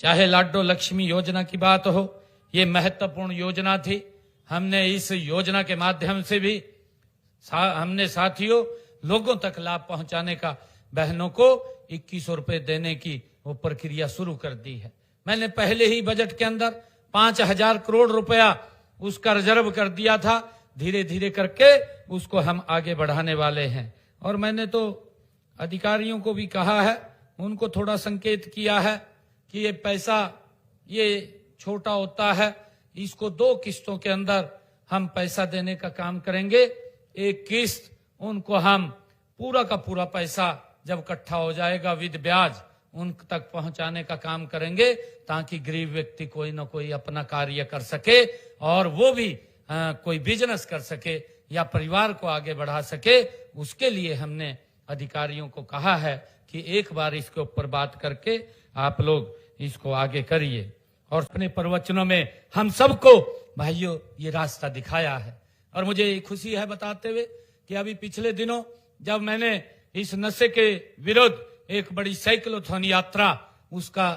चाहे लाडो लक्ष्मी योजना की बात हो, ये महत्वपूर्ण योजना थी। हमने इस योजना के माध्यम से भी हमने साथियों लोगों तक लाभ पहुंचाने का, बहनों को 2100 रुपए देने की वो प्रक्रिया शुरू कर दी है। मैंने पहले ही बजट के अंदर 5000 करोड़ रुपया उसका रिजर्व कर दिया था। धीरे धीरे करके उसको हम आगे बढ़ाने वाले हैं। और मैंने तो अधिकारियों को भी कहा है, उनको थोड़ा संकेत किया है कि ये पैसा ये छोटा होता है, इसको 2 किस्तों के अंदर हम पैसा देने का काम करेंगे। एक किस्त उनको हम पूरा का पूरा पैसा जब इकट्ठा हो जाएगा विद ब्याज उन तक पहुंचाने का काम करेंगे, ताकि गरीब व्यक्ति कोई ना कोई अपना कार्य कर सके और वो भी कोई बिजनेस कर सके या परिवार को आगे बढ़ा सके। उसके लिए हमने अधिकारियों को कहा है कि एक बार इसके ऊपर बात करके आप लोग इसको आगे करिए। और अपने प्रवचनों में हम सबको भाइयों ये रास्ता दिखाया है। और मुझे खुशी है बताते हुए कि अभी पिछले दिनों जब मैंने इस नशे के विरुद्ध एक बड़ी साइक्लोथॉन यात्रा उसका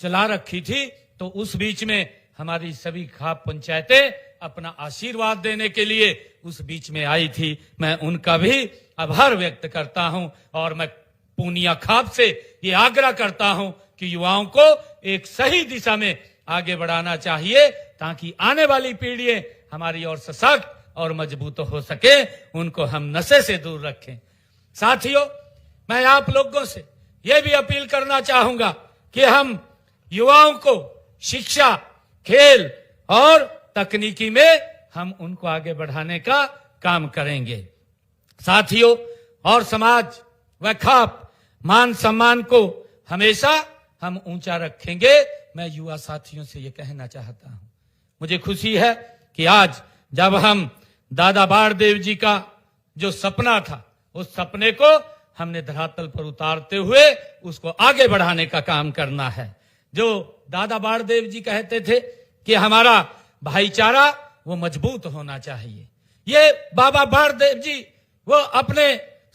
चला रखी थी, तो उस बीच में हमारी सभी खाप पंचायतें अपना आशीर्वाद देने के लिए उस बीच में आई थी। मैं उनका भी आभार व्यक्त करता हूं और मैं पूनिया खाप से ये आग्रह करता हूं कि युवाओं को एक सही दिशा में आगे बढ़ाना चाहिए, ताकि आने वाली पीढ़ियां हमारी और सशक्त और मजबूत हो सके, उनको हम नशे से दूर रखें। साथियों, मैं आप लोगों से यह भी अपील करना चाहूंगा कि हम युवाओं को शिक्षा, खेल और तकनीकी में हम उनको आगे बढ़ाने का काम करेंगे। साथियों, और समाज व खाप मान सम्मान को हमेशा हम ऊंचा रखेंगे। मैं युवा साथियों से ये कहना चाहता हूं, मुझे खुशी है कि आज जब हम दादा बाणदेव जी का जो सपना था, उस सपने को हमने धरातल पर उतारते हुए उसको आगे बढ़ाने का काम करना है। जो दादा बाणदेव जी कहते थे कि हमारा भाईचारा वो मजबूत होना चाहिए, ये बाबा बाणदेव जी वो अपने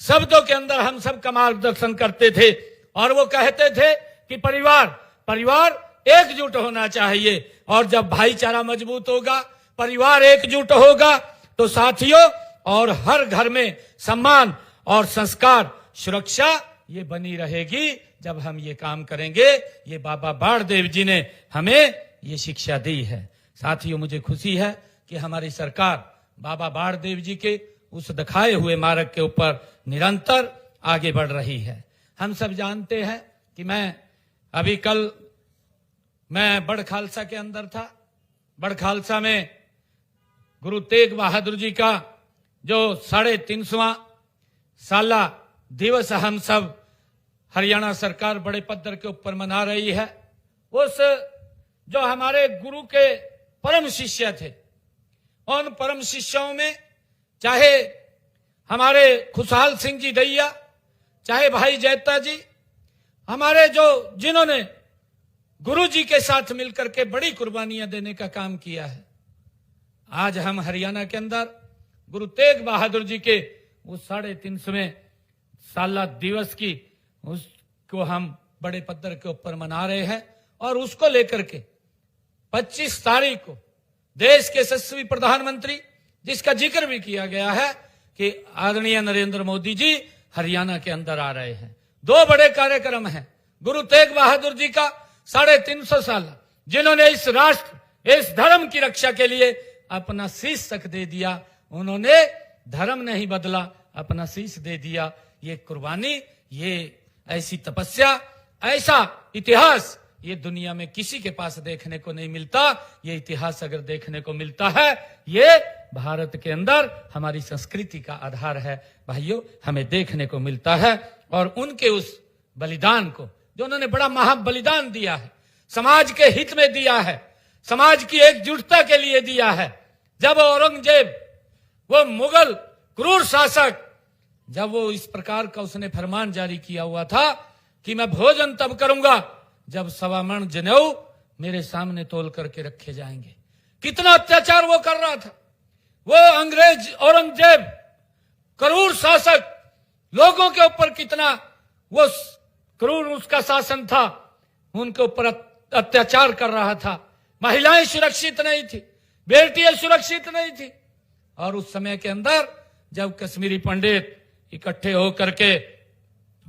शब्दों के अंदर हम सबका मार्गदर्शन करते थे। और वो कहते थे कि परिवार एकजुट होना चाहिए, और जब भाईचारा मजबूत होगा, परिवार एकजुट होगा, तो साथियों और हर घर में सम्मान और संस्कार, सुरक्षा ये बनी रहेगी जब हम ये काम करेंगे। ये बाबा बाणदेव जी ने हमें ये शिक्षा दी है। साथियों, मुझे खुशी है कि हमारी सरकार बाबा बाणदेव जी के उस दिखाए हुए मार्ग के ऊपर निरंतर आगे बढ़ रही है। हम सब जानते हैं कि कल मैं बड़ खालसा के अंदर था। बड़ खालसा में गुरु तेग बहादुर जी का जो 350वां साला दिवस हम सब हरियाणा सरकार बड़े पद्धर के ऊपर मना रही है। उस जो हमारे गुरु के परम शिष्य थे, उन परम शिष्यों में चाहे हमारे खुशहाल सिंह जी दैया, चाहे भाई जैता जी, हमारे जिन्होंने गुरु जी के साथ मिलकर के बड़ी कुर्बानियां देने का काम किया है। आज हम हरियाणा के अंदर गुरु तेग बहादुर जी के उस 350वें साला दिवस की उसको हम बड़े पद्धर के ऊपर मना रहे हैं। और उसको लेकर के 25 तारीख को देश के यशस्वी प्रधानमंत्री, जिसका जिक्र भी किया गया है कि आदरणीय नरेंद्र मोदी जी हरियाणा के अंदर आ रहे हैं। 2 बड़े कार्यक्रम हैं। गुरु तेग बहादुर जी का 350 साल, जिन्होंने इस राष्ट्र, इस धर्म की रक्षा के लिए अपना शीश तक दे दिया। उन्होंने धर्म नहीं बदला, अपना शीश दे दिया। ये कुर्बानी, ये ऐसी तपस्या, ऐसा इतिहास ये दुनिया में किसी के पास देखने को नहीं मिलता। ये इतिहास अगर देखने को मिलता है, ये भारत के अंदर हमारी संस्कृति का आधार है भाइयों, हमें देखने को मिलता है। और उनके उस बलिदान को, जो उन्होंने बड़ा महाबलिदान दिया है, समाज के हित में दिया है, समाज की एकजुटता के लिए दिया है। जब औरंगजेब, वो मुगल क्रूर शासक, जब वो इस प्रकार का उसने फरमान जारी किया हुआ था कि मैं भोजन तब करूंगा जब 1.25 मण जनेऊ मेरे सामने तोल करके रखे जाएंगे। कितना अत्याचार वो कर रहा था। वो अंग्रेज औरंगजेब क्रूर शासक, लोगों के ऊपर कितना वो क्रूर उसका शासन था। उनके ऊपर अत्याचार कर रहा था, महिलाएं सुरक्षित नहीं थी, बेटियां सुरक्षित नहीं थी। और उस समय के अंदर जब कश्मीरी पंडित इकट्ठे होकर के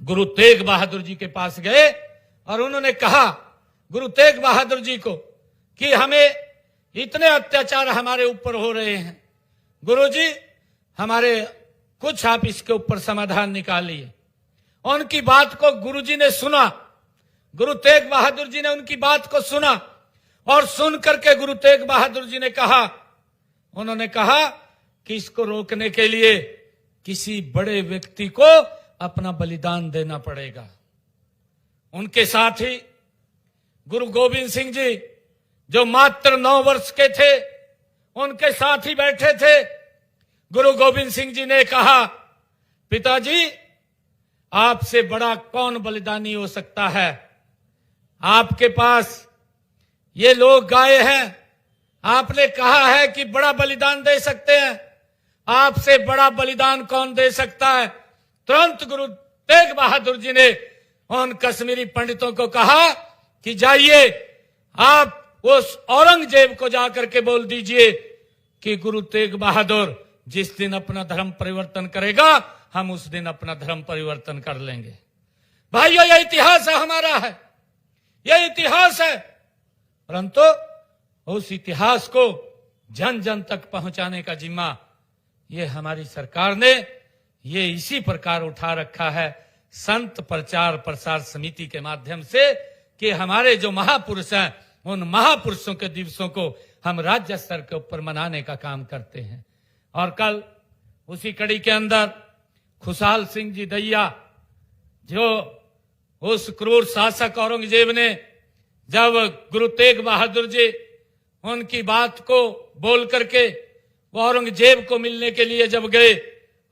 गुरु तेग बहादुर जी के पास गए और उन्होंने कहा गुरु तेग बहादुर जी को कि हमें इतने अत्याचार हमारे ऊपर हो रहे हैं, गुरुजी हमारे कुछ आप इसके ऊपर समाधान निकालिए। उनकी बात को गुरुजी ने सुना, गुरु तेग बहादुर जी ने उनकी बात को सुना और सुन करके गुरु तेग बहादुर जी ने कहा, उन्होंने कहा कि इसको रोकने के लिए किसी बड़े व्यक्ति को अपना बलिदान देना पड़ेगा। उनके साथ ही गुरु गोविंद सिंह जी जो मात्र 9 वर्ष के थे, उनके साथ ही बैठे थे। गुरु गोविंद सिंह जी ने कहा, पिताजी आपसे बड़ा कौन बलिदानी हो सकता है? आपके पास ये लोग गाए हैं, आपने कहा है कि बड़ा बलिदान दे सकते हैं, आपसे बड़ा बलिदान कौन दे सकता है? तुरंत गुरु तेग बहादुर जी ने उन कश्मीरी पंडितों को कहा कि जाइए आप उस औरंगजेब को जाकर के बोल दीजिए कि गुरु तेग बहादुर जिस दिन अपना धर्म परिवर्तन करेगा, हम उस दिन अपना धर्म परिवर्तन कर लेंगे। भाइयों, यह इतिहास है हमारा, है यह इतिहास है, परंतु उस इतिहास को जन जन तक पहुंचाने का जिम्मा ये हमारी सरकार ने ये इसी प्रकार उठा रखा है, संत प्रचार प्रसार समिति के माध्यम से, कि हमारे जो महापुरुष हैं उन महापुरुषों के दिवसों को हम राज्य स्तर के ऊपर मनाने का काम करते हैं। और कल उसी कड़ी के अंदर खुशहाल सिंह जी दैया, जो उस क्रूर शासक औरंगजेब ने जब गुरु तेग बहादुर जी उनकी बात को बोल करके वो औरंगजेब को मिलने के लिए जब गए,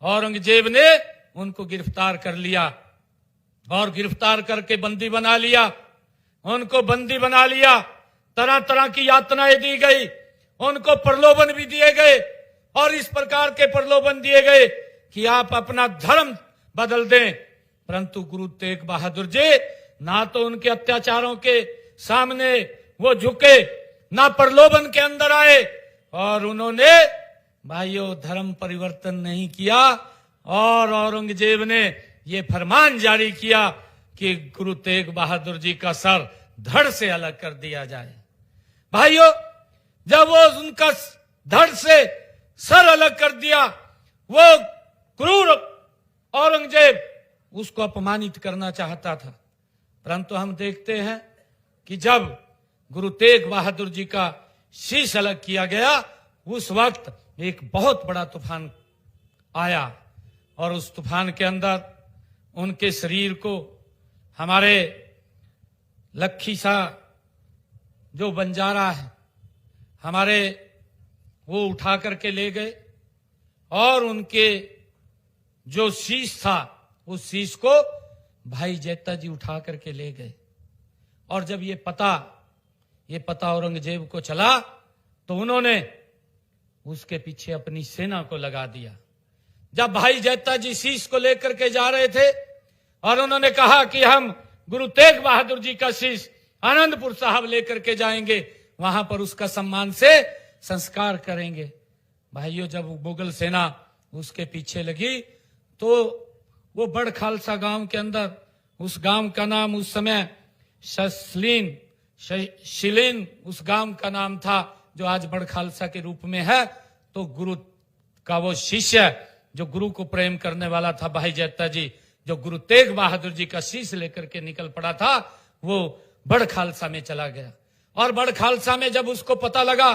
औरंगजेब ने उनको गिरफ्तार कर लिया और गिरफ्तार करके बंदी बना लिया, उनको बंदी बना लिया, तरह तरह की यातनाएं दी गई, उनको प्रलोभन भी दिए गए और इस प्रकार के प्रलोभन दिए गए कि आप अपना धर्म बदल दें। परंतु गुरु तेग बहादुर जी ना तो उनके अत्याचारों के सामने वो झुके, ना प्रलोभन के अंदर आए, और उन्होंने भाइयों धर्म परिवर्तन नहीं किया। और औरंगजेब ने ये फरमान जारी किया कि गुरु तेग बहादुर जी का सर धड़ से अलग कर दिया जाए। भाइयों, जब वो उनका धड़ से सर अलग कर दिया, वो क्रूर औरंगजेब उसको अपमानित करना चाहता था, परंतु हम देखते हैं कि जब गुरु तेग बहादुर जी का शीश अलग किया गया, उस वक्त एक बहुत बड़ा तूफान आया और उस तूफान के अंदर उनके शरीर को हमारे लखी शाह जो बंजारा है हमारे, वो उठा करके ले गए और उनके जो शीश था उस शीश को भाई जैता जी उठा करके ले गए। और जब ये पता औरंगजेब को चला तो उन्होंने उसके पीछे अपनी सेना को लगा दिया। जब भाई जैता जी शीश को लेकर के जा रहे थे और उन्होंने कहा कि हम गुरु तेग बहादुर जी का शीश आनंदपुर साहब लेकर के जाएंगे, वहां पर उसका सम्मान से संस्कार करेंगे। भाइयों, जब मुगल सेना उसके पीछे लगी तो वो बड़ खालसा गांव के अंदर, उस गांव का नाम उस समय शिलीन उस गांव का नाम था, जो आज बड़ खालसा के रूप में है। तो गुरु का वो शिष्य जो गुरु को प्रेम करने वाला था, भाई जैता जी, जो गुरु तेग बहादुर जी का शीश लेकर के निकल पड़ा था, वो बड़ खालसा में चला गया। और बड़ खालसा में जब उसको पता लगा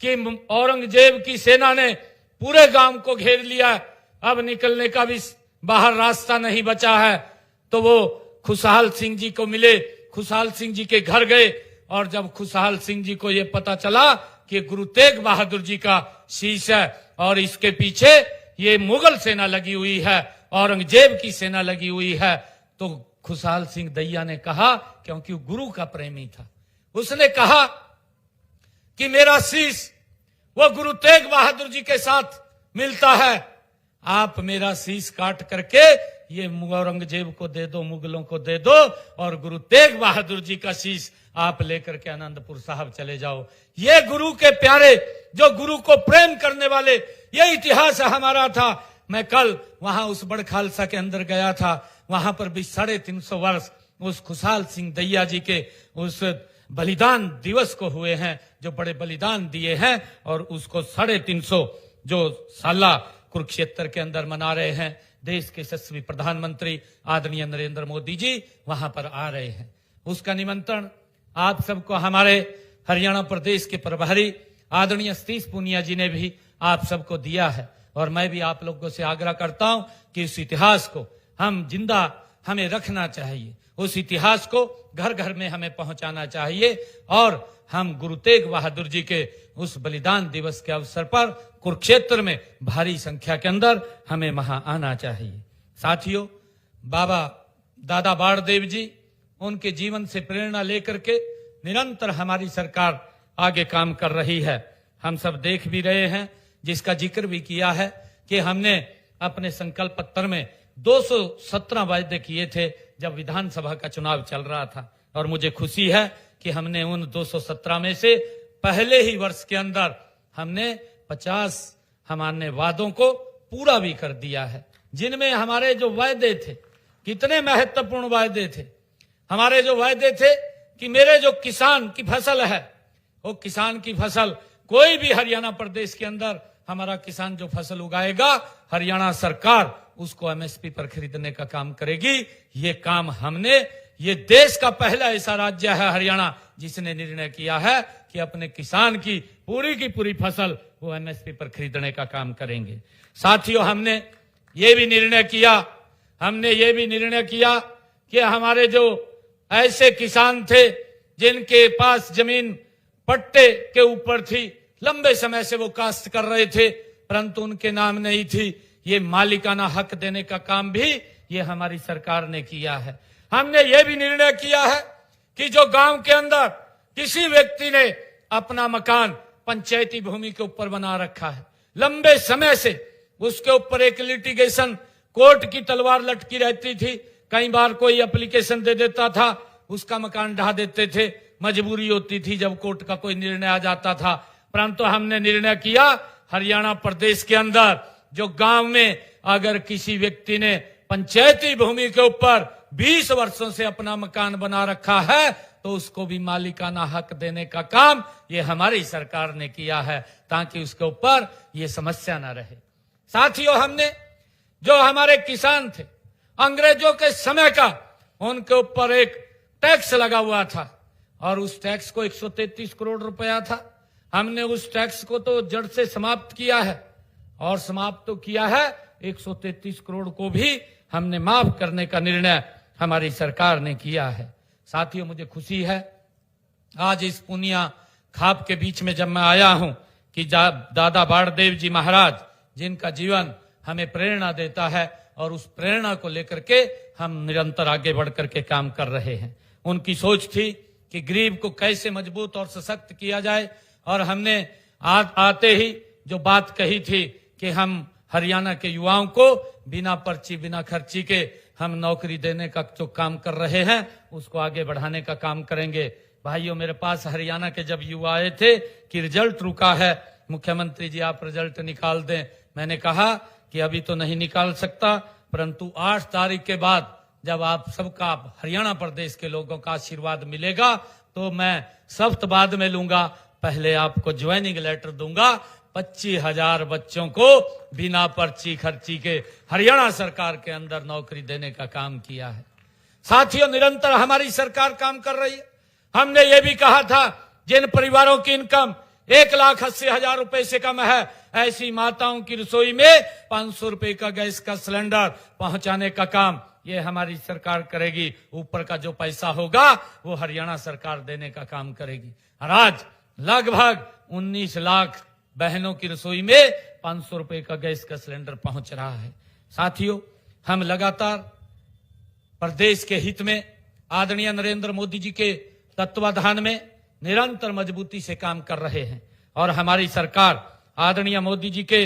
कि औरंगजेब की सेना ने पूरे गांव को घेर लिया, अब निकलने का भी बाहर रास्ता नहीं बचा है, तो वो खुशहाल सिंह जी को मिले, खुशहाल सिंह जी के घर गए। और जब खुशहाल सिंह जी को यह पता चला कि गुरु तेग बहादुर जी का शीश है और इसके पीछे ये मुगल सेना लगी हुई है, औरंगजेब की सेना लगी हुई है, तो खुशहाल सिंह दैया ने कहा, क्योंकि वो गुरु का प्रेमी था, उसने कहा कि मेरा शीश वो गुरु तेग बहादुर जी के साथ मिलता है, आप मेरा शीश काट करके ये औरंगजेब को दे दो, मुगलों को दे दो, और गुरु तेग बहादुर जी का शीश आप लेकर के आनंदपुर साहब चले जाओ। ये गुरु के प्यारे, जो गुरु को प्रेम करने वाले, ये इतिहास हमारा था। मैं कल वहां उस बड़ खालसा के अंदर गया था, वहां पर भी 350 वर्ष उस खुशहाल सिंह दैया जी के उस बलिदान दिवस को हुए हैं, जो बड़े बलिदान दिए हैं, और उसको 350 जो साला कुरुक्षेत्र के अंदर मना रहे हैं। देश के यशस्वी प्रधानमंत्री आदरणीय नरेंद्र मोदी जी वहां पर आ रहे हैं। उसका निमंत्रण आप सबको हमारे हरियाणा प्रदेश के प्रभारी आदरणीय सतीश पूनिया जी ने भी आप सबको दिया है, और मैं भी आप लोगों से आग्रह करता हूं कि इस इतिहास को हम जिंदा हमें रखना चाहिए, उस इतिहास को घर घर में हमें पहुंचाना चाहिए, और हम गुरु तेग बहादुर जी के उस बलिदान दिवस के अवसर पर कुरुक्षेत्र में भारी संख्या के अंदर हमें वहां आना चाहिए। साथियों, बाबा दादा बाड़देव जी, उनके जीवन से प्रेरणा लेकर के निरंतर हमारी सरकार आगे काम कर रही है। हम सब देख भी रहे हैं, जिसका जिक्र भी किया है कि हमने अपने संकल्प पत्र में 217 वायदे किए थे जब विधानसभा का चुनाव चल रहा था, और मुझे खुशी है कि हमने उन 217 में से पहले ही वर्ष के अंदर हमने 50 हमारे वादों को पूरा भी कर दिया है। जिनमें हमारे जो वायदे थे, कितने महत्वपूर्ण वायदे थे। हमारे जो वायदे थे कि मेरे जो किसान की फसल है, वो किसान की फसल कोई भी हरियाणा प्रदेश के अंदर हमारा किसान जो फसल उगाएगा, हरियाणा सरकार उसको एमएसपी पर खरीदने का काम करेगी। ये काम हमने, ये देश का पहला ऐसा राज्य है हरियाणा जिसने निर्णय किया है कि अपने किसान की पूरी फसल वो एमएसपी पर खरीदने का काम करेंगे। साथियों, हमने ये भी निर्णय किया कि हमारे जो ऐसे किसान थे जिनके पास जमीन पट्टे के ऊपर थी, लंबे समय से वो काश्त कर रहे थे, परंतु उनके नाम नहीं थी, ये मालिकाना हक देने का काम भी ये हमारी सरकार ने किया है। हमने ये भी निर्णय किया है कि जो गांव के अंदर किसी व्यक्ति ने अपना मकान पंचायती भूमि के ऊपर बना रखा है, लंबे समय से उसके ऊपर एक लिटिगेशन कोर्ट की तलवार लटकी रहती थी, कई बार कोई एप्लीकेशन दे देता था, उसका मकान ढा देते थे, मजबूरी होती थी जब कोर्ट का कोई निर्णय आ जाता था। परंतु हमने निर्णय किया, हरियाणा प्रदेश के अंदर जो गांव में अगर किसी व्यक्ति ने पंचायती भूमि के ऊपर 20 वर्षों से अपना मकान बना रखा है, तो उसको भी मालिकाना हक देने का काम ये हमारी सरकार ने किया है, ताकि उसके ऊपर ये समस्या ना रहे। साथियों, हमने जो हमारे किसान थे, अंग्रेजों के समय का उनके ऊपर एक टैक्स लगा हुआ था, और उस टैक्स को 133 करोड़ रुपया था। हमने उस टैक्स को तो जड़ से समाप्त किया है, और समाप्त तो किया है 133 करोड़ को भी हमने माफ करने का निर्णय हमारी सरकार ने किया है। साथियों, मुझे खुशी है आज इस पुनिया खाप के बीच में जब मैं आया हूं कि दादा बाड़देव जी महाराज, जिनका जीवन हमें प्रेरणा देता है, और उस प्रेरणा को लेकर के हम निरंतर आगे बढ़ करके काम कर रहे हैं। उनकी सोच थी कि गरीब को कैसे मजबूत और सशक्त किया जाए, और हमने आते ही जो बात कही थी कि हम हरियाणा के युवाओं को बिना पर्ची बिना खर्ची के हम नौकरी देने का जो काम कर रहे हैं, उसको आगे बढ़ाने का काम करेंगे। भाइयों, मेरे पास हरियाणा के जब युवा आए थे कि रिजल्ट रुका है, मुख्यमंत्री जी आप रिजल्ट निकाल दें। मैंने कहा कि अभी तो नहीं निकाल सकता, परंतु 8 तारीख के बाद जब आप सबका हरियाणा प्रदेश के लोगों का आशीर्वाद मिलेगा, तो मैं सख्त बाद में लूंगा। पहले आपको ज्वाइनिंग लेटर दूंगा। 25,000 बच्चों को बिना पर्ची खर्ची के हरियाणा सरकार के अंदर नौकरी देने का काम किया है। साथियों, निरंतर हमारी सरकार काम कर रही है। हमने ये भी कहा था, जिन परिवारों की इनकम 1,80,000 रुपए से कम है, ऐसी माताओं की रसोई में 500 रुपए का गैस का सिलेंडर पहुंचाने का काम ये हमारी सरकार करेगी। ऊपर का जो पैसा होगा वो हरियाणा सरकार देने का काम करेगी। और आज लगभग 19 लाख बहनों की रसोई में 500 रुपए का गैस का सिलेंडर पहुंच रहा है। साथियों, हम लगातार प्रदेश के हित में आदरणीय नरेंद्र मोदी जी के तत्वाधान में निरंतर मजबूती से काम कर रहे हैं, और हमारी सरकार आदरणीय मोदी जी के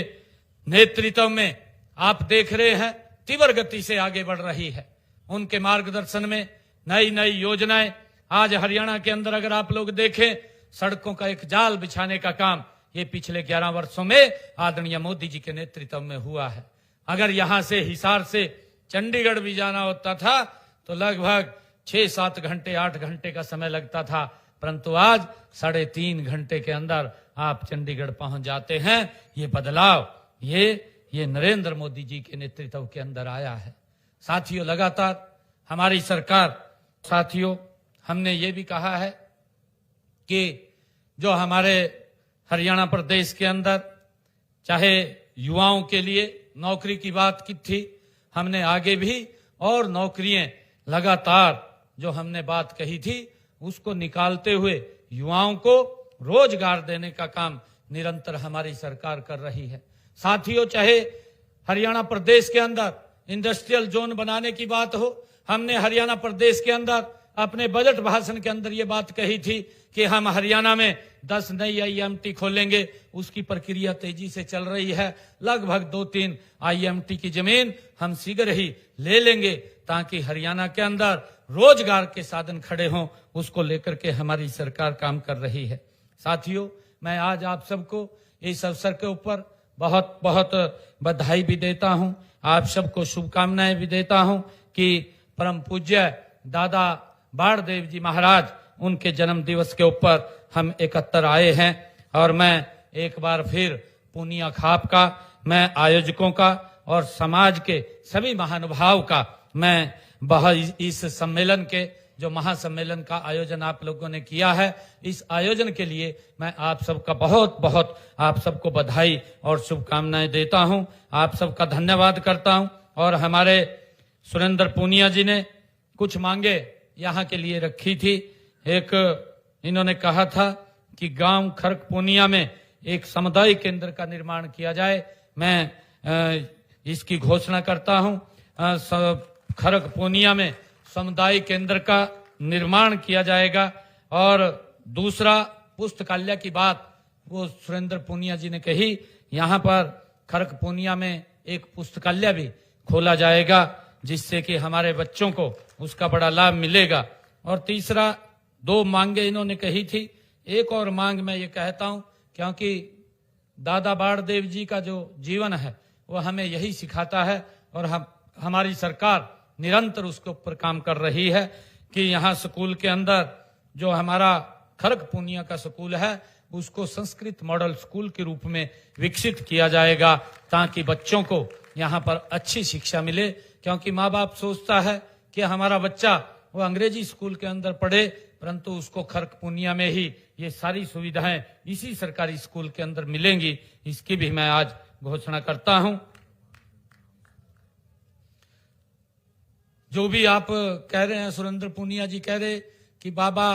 नेतृत्व में आप देख रहे हैं तीव्र गति से आगे बढ़ रही है। उनके मार्गदर्शन में नई नई योजनाएं आज हरियाणा के अंदर अगर आप लोग देखें, सड़कों का एक जाल बिछाने का काम ये पिछले 11 वर्षों में आदरणीय मोदी जी के नेतृत्व में हुआ है। अगर यहां से हिसार से चंडीगढ़ भी जाना होता था तो लगभग 6-7 घंटे 8 घंटे का समय लगता था, परंतु आज 3.5 घंटे के अंदर आप चंडीगढ़ पहुंच जाते हैं। ये बदलाव ये नरेंद्र मोदी जी के नेतृत्व के अंदर आया है। साथियों, लगातार हमारी सरकार, साथियों हमने ये भी कहा है कि जो हमारे हरियाणा प्रदेश के अंदर चाहे युवाओं के लिए नौकरी की बात की थी, हमने आगे भी और नौकरियां लगातार जो हमने बात कही थी उसको निकालते हुए युवाओं को रोजगार देने का काम निरंतर हमारी सरकार कर रही है। साथियों, चाहे हरियाणा प्रदेश के अंदर इंडस्ट्रियल जोन बनाने की बात हो, हमने हरियाणा प्रदेश के अंदर अपने बजट भाषण के अंदर ये बात कही थी कि हम हरियाणा में 10 नई IMT खोलेंगे। उसकी प्रक्रिया तेजी से चल रही है। लगभग 2-3 IMT की जमीन हम शीघ्र ही ले लेंगे ताकि हरियाणा के अंदर रोजगार के साधन खड़े हों। उसको लेकर के हमारी सरकार काम कर रही है। साथियों, मैं आज आप सबको इस अवसर के ऊपर बहुत बहुत बधाई भी देता हूं, आप सबको शुभकामनाएं भी देता हूं कि परम पूज्य दादा बाणदेव जी महाराज उनके जन्म दिवस के ऊपर हम एकत्र आए हैं। और मैं एक बार फिर पूनिया खाप का, मैं आयोजकों का और समाज के सभी महानुभाव का, मैं इस सम्मेलन के जो महासम्मेलन का आयोजन आप लोगों ने किया है, इस आयोजन के लिए मैं आप सबका बहुत बहुत आप सबको बधाई और शुभकामनाएं देता हूं। आप सबका धन्यवाद करता हूं। और हमारे सुरेंद्र पूनिया जी ने कुछ मांगे यहाँ के लिए रखी थी। एक इन्होंने कहा था कि गांव खरक पूनिया में एक सामुदायिक केंद्र का निर्माण किया जाए। मैं इसकी घोषणा करता हूं। खरक पूनिया में सामुदायिक केंद्र का निर्माण किया जाएगा। और दूसरा, पुस्तकालय की बात वो सुरेंद्र पूनिया जी ने कही, यहाँ पर खरक पूनिया में एक पुस्तकालय भी खोला जाएगा जिससे कि हमारे बच्चों को उसका बड़ा लाभ मिलेगा। और तीसरा, 2 मांगे इन्होंने कही थी। एक और मांग मैं ये कहता हूं, क्योंकि दादा बाणदेव जी का जो जीवन है वो हमें यही सिखाता है और हमारी सरकार निरंतर उसके ऊपर काम कर रही है कि यहाँ स्कूल के अंदर जो हमारा खरक पूनिया का स्कूल है उसको संस्कृत मॉडल स्कूल के रूप में विकसित किया जाएगा ताकि बच्चों को यहाँ पर अच्छी शिक्षा मिले। क्योंकि माँ बाप सोचता है कि हमारा बच्चा वो अंग्रेजी स्कूल के अंदर पढ़े, परंतु उसको खरक पूनिया में ही ये सारी सुविधाएं इसी सरकारी स्कूल के अंदर मिलेंगी। इसकी भी मैं आज घोषणा करता हूं। जो भी आप कह रहे हैं, सुरेंद्र पूनिया जी कह रहे कि बाबा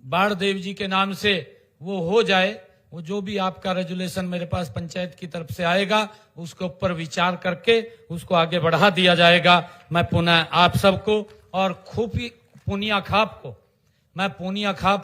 बाणदेव जी के नाम से वो हो जाए, वो जो भी आपका रेजुलेशन मेरे पास पंचायत की तरफ से आएगा उसके ऊपर विचार करके उसको आगे बढ़ा दिया जाएगा। मैं पुनः आप सबको और खूबी पूनिया खाप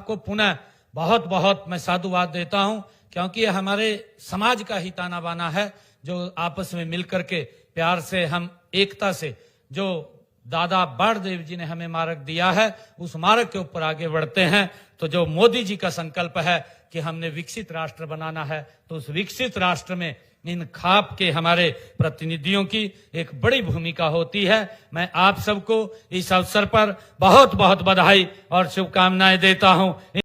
को पुनः बहुत बहुत मैं साधुवाद देता हूं, क्योंकि ये हमारे समाज का ही ताना बाना है जो आपस में मिलकर के प्यार से हम एकता से जो दादा बाणदेव जी ने हमें मार्ग दिया है उस मार्ग के ऊपर आगे बढ़ते हैं। तो जो मोदी जी का संकल्प है कि हमने विकसित राष्ट्र बनाना है, तो उस विकसित राष्ट्र में इन खाप के हमारे प्रतिनिधियों की एक बड़ी भूमिका होती है। मैं आप सबको इस अवसर पर बहुत बहुत बधाई और शुभकामनाएं देता हूं।